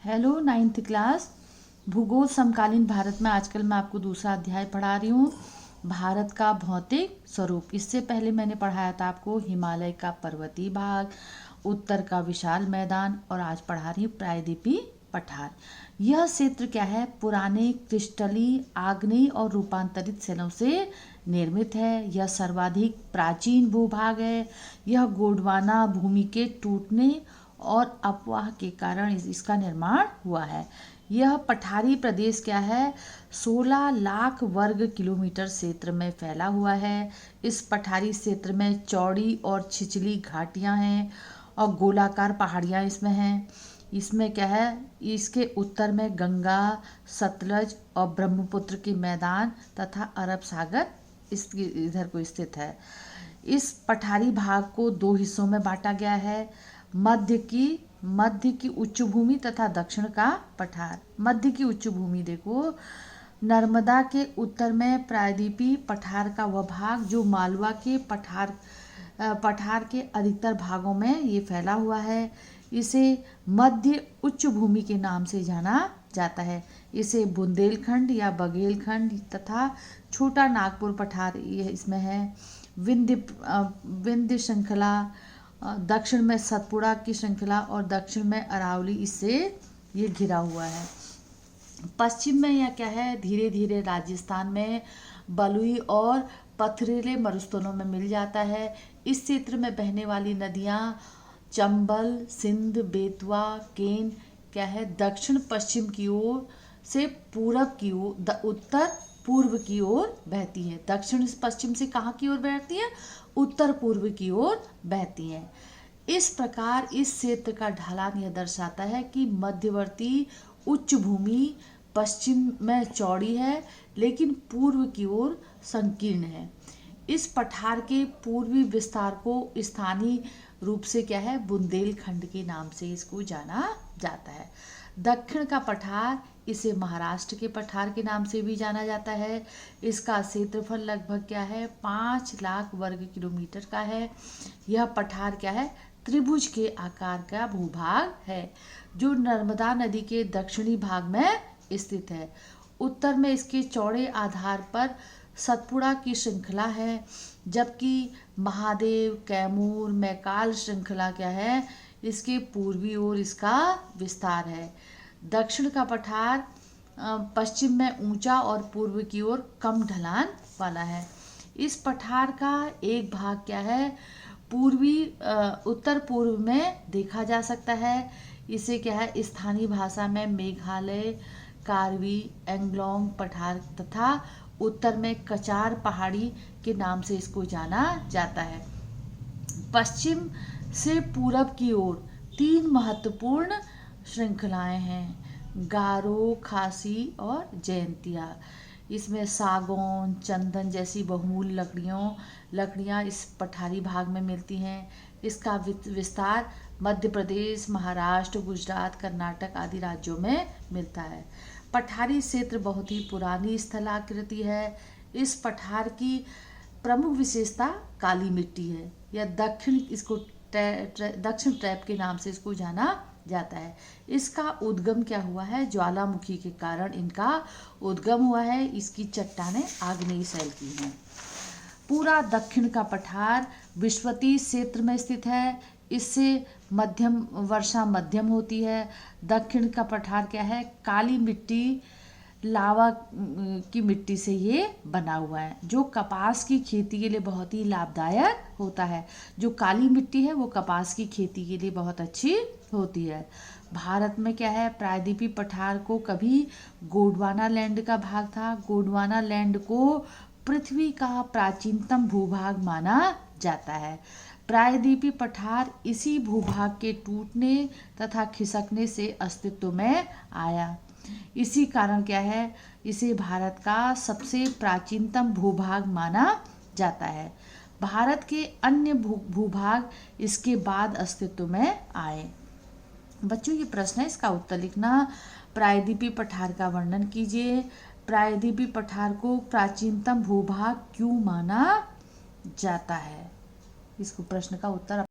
Hello ninth class भूगोल समकालीन भारत में आजकल मैं आपको दूसरा अध्याय पढ़ा रही हूँ। भारत का भौतिक स्वरूप। इससे पहले मैंने पढ़ाया था आपको हिमालय का पर्वतीय भाग, उत्तर का विशाल मैदान, और आज पढ़ा रही हूँ प्रायद्वीपीय पठार। यह क्षेत्र क्या है? पुराने क्रिस्टलीय, आग्नेय और रूपांतरित शैलों से निर्मित है। यह सर्वाधिक प्राचीन भूभाग है। यह गोंडवाना भूमि के टूटने और अपवाह के कारण इसका निर्माण हुआ है। यह पठारी प्रदेश क्या है? 16 लाख वर्ग किलोमीटर क्षेत्र में फैला हुआ है। इस पठारी क्षेत्र में चौड़ी और छिछली घाटियां हैं और गोलाकार पहाड़ियां इसमें हैं। इसमें क्या है? इसके उत्तर में गंगा, सतलज और ब्रह्मपुत्र के मैदान तथा अरब सागर इसकी इधर को स्थित है। इस पठारी भाग को दो हिस्सों में बांटा गया है, मध्य की उच्च भूमि तथा दक्षिण का पठार। मध्य की उच्च भूमि देखो, नर्मदा के उत्तर में प्रायद्वीपीय पठार का वह भाग जो मालवा के पठार के अधिकतर भागों में ये फैला हुआ है। इसे मध्य उच्च भूमि के नाम से जाना जाता है। इसे बुंदेलखंड या बघेलखंड तथा छोटा नागपुर पठार ये इसमें है। विंध्य श्रृंखला, दक्षिण में सतपुड़ा की श्रृंखला और दक्षिण में अरावली, इससे ये घिरा हुआ है। पश्चिम में यह क्या है? धीरे धीरे राजस्थान में बलुई और पथरीले मरुस्थलों में मिल जाता है। इस क्षेत्र में बहने वाली नदियाँ चंबल, सिंध, बेतवा, केन क्या है? दक्षिण पश्चिम की ओर से पूरब की ओर, उत्तर पूर्व की ओर बहती है। दक्षिण पश्चिम से कहाँ की ओर बहती है? उत्तर पूर्व की ओर बहती हैं। इस प्रकार इस क्षेत्र का ढलान यह दर्शाता है कि मध्यवर्ती उच्च भूमि पश्चिम में चौड़ी है लेकिन पूर्व की ओर संकीर्ण है। इस पठार के पूर्वी विस्तार को स्थानीय रूप से क्या है? बुंदेलखंड के नाम से इसको जाना जाता है। दक्षिण का पठार, इसे महाराष्ट्र के पठार के नाम से भी जाना जाता है। इसका क्षेत्रफल लगभग क्या है? 5 लाख वर्ग किलोमीटर का है। यह पठार क्या है? त्रिभुज के आकार का भूभाग है जो नर्मदा नदी के दक्षिणी भाग में स्थित है। उत्तर में इसके चौड़े आधार पर सतपुड़ा की श्रृंखला है, जबकि महादेव, कैमूर, मैकाल श्रृंखला क्या है? इसके पूर्वी ओर इसका विस्तार है। दक्षिण का पठार पश्चिम में ऊंचा और पूर्व की ओर कम ढलान वाला है। इस पठार का एक भाग क्या है? उत्तर पूर्व में देखा जा सकता है। इसे क्या है? स्थानीय भाषा में मेघालय, कार्बी एंग्लोंग पठार तथा उत्तर में कचार पहाड़ी के नाम से इसको जाना जाता है। पश्चिम से पूरब की ओर 3 महत्वपूर्ण श्रृंखलाएं हैं, गारो, खासी और जयंतिया। इसमें सागौन, चंदन जैसी बहुमूल्य लकड़ियाँ इस पठारी भाग में मिलती हैं। इसका विस्तार मध्य प्रदेश, महाराष्ट्र, गुजरात, कर्नाटक आदि राज्यों में मिलता है। पठारी क्षेत्र बहुत ही पुरानी स्थलाकृति है। इस पठार की प्रमुख विशेषता काली मिट्टी है। यह दक्षिण ट्रैप के नाम से इसको जाना जाता है। इसका उद्गम क्या हुआ है? ज्वालामुखी के कारण इनका उद्गम हुआ है। इसकी चट्टानें आग्नेय शैल की हैं। पूरा दक्षिण का पठार विषुवतीय क्षेत्र में स्थित है। इससे वर्षा मध्यम होती है। दक्षिण का पठार क्या है? काली मिट्टी, लावा की मिट्टी से ये बना हुआ है जो कपास की खेती के लिए बहुत ही लाभदायक होता है। जो काली मिट्टी है वो कपास की खेती के लिए बहुत अच्छी होती है। भारत में क्या है? प्रायद्वीपीय पठार को कभी गोंडवाना लैंड का भाग था। गोंडवाना लैंड को पृथ्वी का प्राचीनतम भूभाग माना जाता है। प्रायद्वीपीय पठार इसी भूभाग के टूटने तथा खिसकने से अस्तित्व में आया। इसी कारण क्या है? इसे भारत का सबसे प्राचीनतम भूभाग माना जाता है। भारत के अन्य भूभाग इसके बाद अस्तित्व में आए। बच्चों ये प्रश्न है, इसका उत्तर लिखना। प्रायद्वीपीय पठार का वर्णन कीजिए। प्रायद्वीपीय पठार को प्राचीनतम भूभाग क्यों माना जाता है? इसको प्रश्न का उत्तर